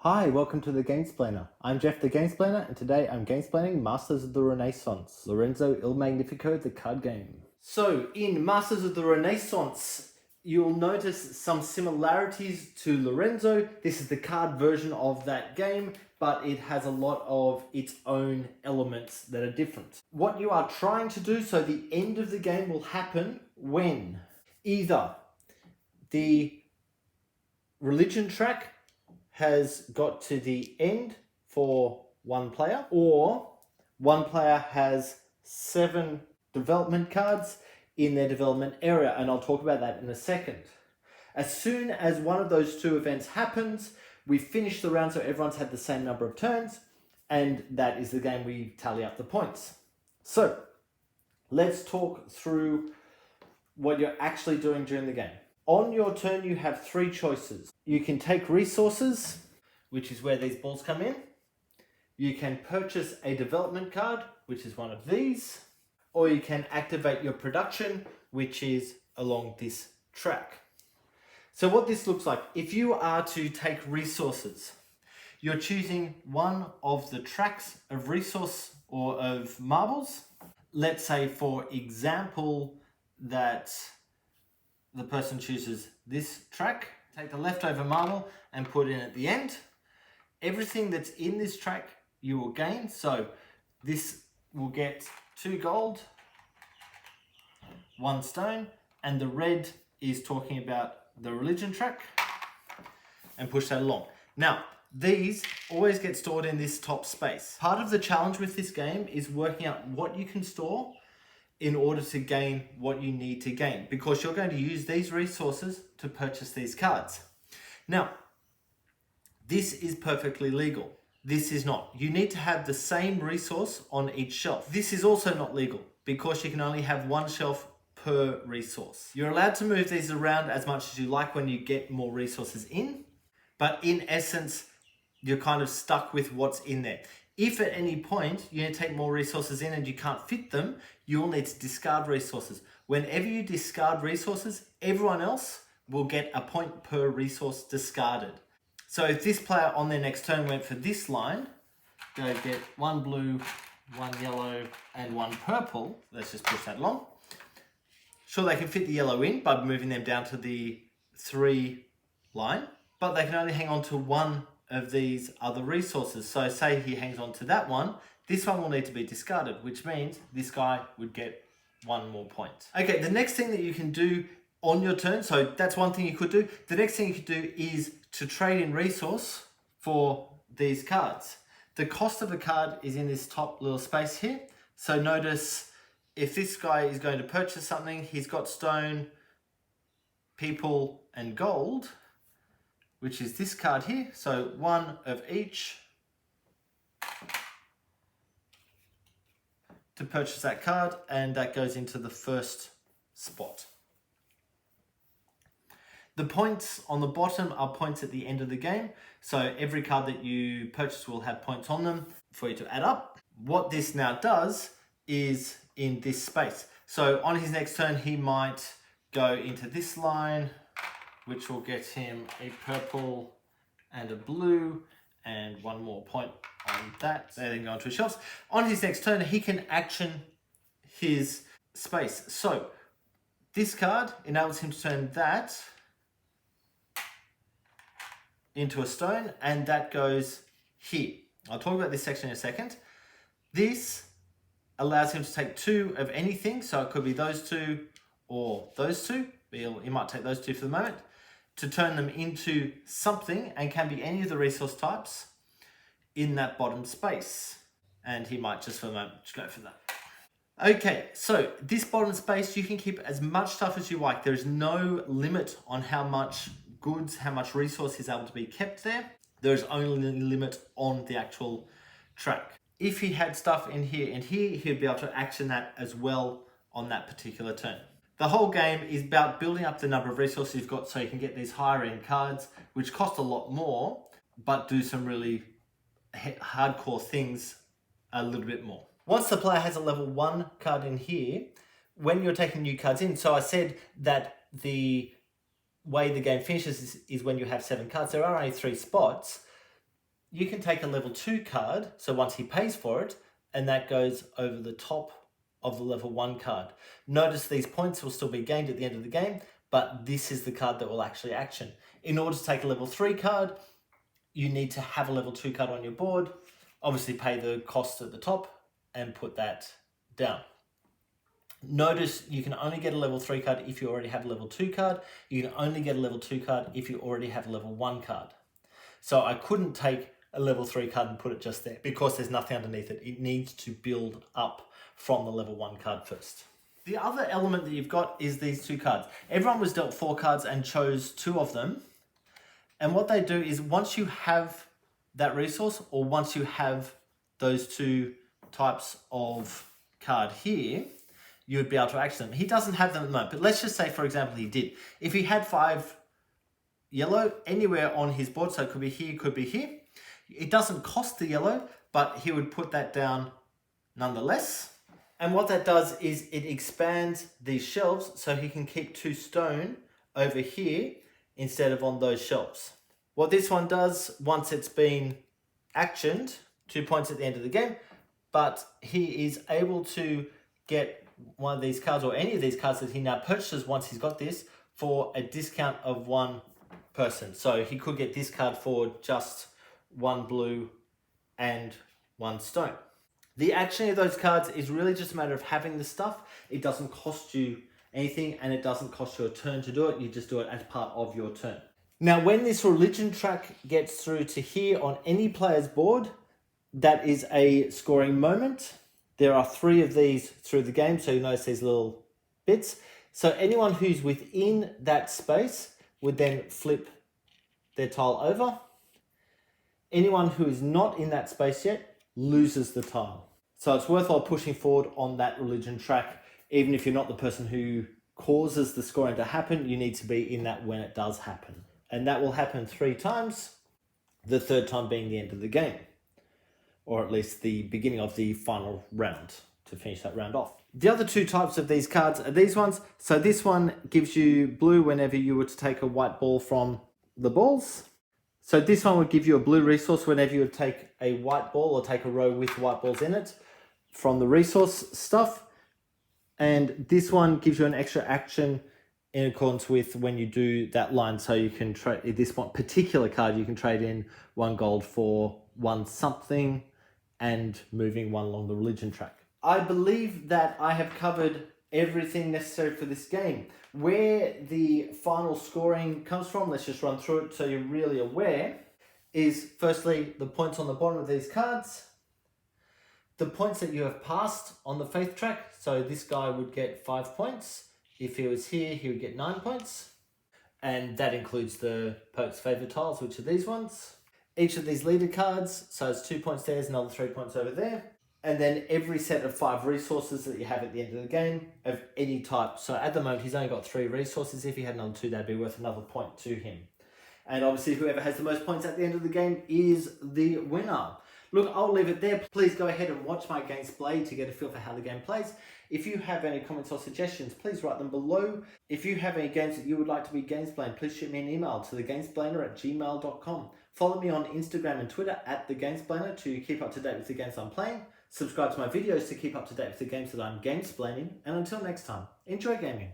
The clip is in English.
Hi, welcome to the Gamesplainer. I'm Jeff the Gamesplainer, and today I'm Gamesplaining Masters of the Renaissance, Lorenzo Il Magnifico, the card game. So, in Masters of the Renaissance, you'll notice some similarities to Lorenzo. This is the card version of that game, but it has a lot of its own elements that are different. What you are trying to do, so the end of the game will happen when either the religion track has got to the end for one player, or one player has 7 development cards in their development area, and I'll talk about that in a second. As soon as one of those two events happens, we finish the round so everyone's had the same number of turns, and that is the game. We tally up the points. So let's talk through what you're actually doing during the game. On your turn, you have 3 choices. You can take resources, which is where these balls come in. You can purchase a development card, which is one of these. Or you can activate your production, which is along this track. So what this looks like, if you are to take resources, you're choosing one of the tracks of resource or of marbles. Let's say, for example, that the person chooses this track. Take the leftover marble and put it in at the end. Everything that's in this track you will gain. So this will get 2 gold, 1 stone, and the red is talking about the religion track, and push that along. Now, these always get stored in this top space. Part of the challenge with this game is working out what you can store in order to gain what you need to gain, because you're going to use these resources to purchase these cards. Now, this is perfectly legal. This is not. You need to have the same resource on each shelf. This is also not legal because you can only have 1 shelf per resource. You're allowed to move these around as much as you like when you get more resources in, but in essence, you're kind of stuck with what's in there. If at any point you need to take more resources in and you can't fit them, you will need to discard resources. Whenever you discard resources, everyone else will get a point per resource discarded. So if this player on their next turn went for this line, they'll get 1 blue, 1 yellow, and 1 purple. Let's just push that along. Sure, they can fit the yellow in by moving them down to the 3 line, but they can only hang on to 1 of these other resources. So say he hangs on to that one, this one will need to be discarded, which means this guy would get 1 more point. Okay, the next thing that you can do on your turn, so that's one thing you could do. The next thing you could do is to trade in resource for these cards. The cost of the card is in this top little space here. So notice if this guy is going to purchase something, he's got stone, people, and gold, which is this card here. So 1 of each to purchase that card, and that goes into the first spot. The points on the bottom are points at the end of the game. So every card that you purchase will have points on them for you to add up. What this now does is in this space. So on his next turn, he might go into this line, which will get him a purple and a blue and 1 more point on that. They then go onto his shelves. On his next turn, he can action his space. So this card enables him to turn that into a stone, and that goes here. I'll talk about this section in a second. This allows him to take 2 of anything, so it could be those 2 or those 2. He might take those 2 for the moment, to turn them into something, and can be any of the resource types in that bottom space. And he might just for the moment just go for that. Okay, so this bottom space, you can keep as much stuff as you like. There is no limit on how much goods, how much resource is able to be kept there. There's only a limit on the actual track. If he had stuff in here and here, he'd be able to action that as well on that particular turn. The whole game is about building up the number of resources you've got so you can get these higher end cards, which cost a lot more, but do some really hardcore things a little bit more. Once the player has a level 1 card in here, when you're taking new cards in, so I said that the way the game finishes is when you have 7 cards. There are only 3 spots. you can take a level 2 card, so once he pays for it, and that goes over the top of the level 1 card. Notice these points will still be gained at the end of the game, but this is the card that will actually action. In order to take a level 3 card, you need to have a level 2 card on your board, obviously pay the cost at the top, and put that down. Notice you can only get a level 3 card if you already have a level 2 card. You can only get a level 2 card if you already have a level 1 card. So I couldn't take a level 3 card and put it just there because there's nothing underneath it. It needs to build up from the level 1 card first. The other element that you've got is these 2 cards. Everyone was dealt 4 cards and chose 2 of them. And what they do is once you have that resource, or once you have those 2 types of card here, you would be able to action them. He doesn't have them at the moment, but let's just say, for example, he did. If he had 5 yellow anywhere on his board, so it could be here, could be here, it doesn't cost the yellow, but he would put that down nonetheless. And what that does is it expands these shelves so he can keep 2 stone over here instead of on those shelves. What this one does, once it's been actioned, 2 points at the end of the game, but he is able to get one of these cards or any of these cards that he now purchases once he's got this for a discount of 1 person. So he could get this card for just 1 blue and 1 stone. The action of those cards is really just a matter of having the stuff. It doesn't cost you anything and it doesn't cost you a turn to do it. You just do it as part of your turn. Now, when this religion track gets through to here on any player's board, that is a scoring moment. There are 3 of these through the game, so you notice these little bits. So anyone who's within that space would then flip their tile over. Anyone who is not in that space yet loses the tile. So it's worthwhile pushing forward on that religion track. Even if you're not the person who causes the scoring to happen, you need to be in that when it does happen. And that will happen 3 times, the 3rd time being the end of the game. Or at least the beginning of the final round to finish that round off. The other 2 types of these cards are these ones. So this one gives you blue whenever you were to take a white ball from the balls. So this one would give you a blue resource whenever you would take a white ball or take a row with white balls in it from the resource stuff. And this one gives you an extra action in accordance with when you do that line. So you can trade this one particular card, you can trade in 1 gold for 1 something and moving 1 along the religion track. I believe that I have covered everything necessary for this game. Where the final scoring comes from, let's just run through it so you're really aware, is firstly the points on the bottom of these cards, the points that you have passed on the faith track. So this guy would get 5 points. If he was here, he would get 9 points. And that includes the Pope's favourite tiles, which are these ones. Each of these leader cards, so it's 2 points there, there's another 3 points over there. And then every set of 5 resources that you have at the end of the game of any type. So at the moment, he's only got 3 resources. If he had another 2, that'd be worth another point to him. And obviously, whoever has the most points at the end of the game is the winner. Look, I'll leave it there. Please go ahead and watch my Gamesplayed to get a feel for how the game plays. If you have any comments or suggestions, please write them below. If you have any games that you would like to be Gamesplayed, please shoot me an email to thegamesplainer@gmail.com. Follow me on Instagram and Twitter @thegamesplainer to keep up to date with the games I'm playing. Subscribe to my videos to keep up to date with the games that I'm gamesplaining. And until next time, enjoy gaming.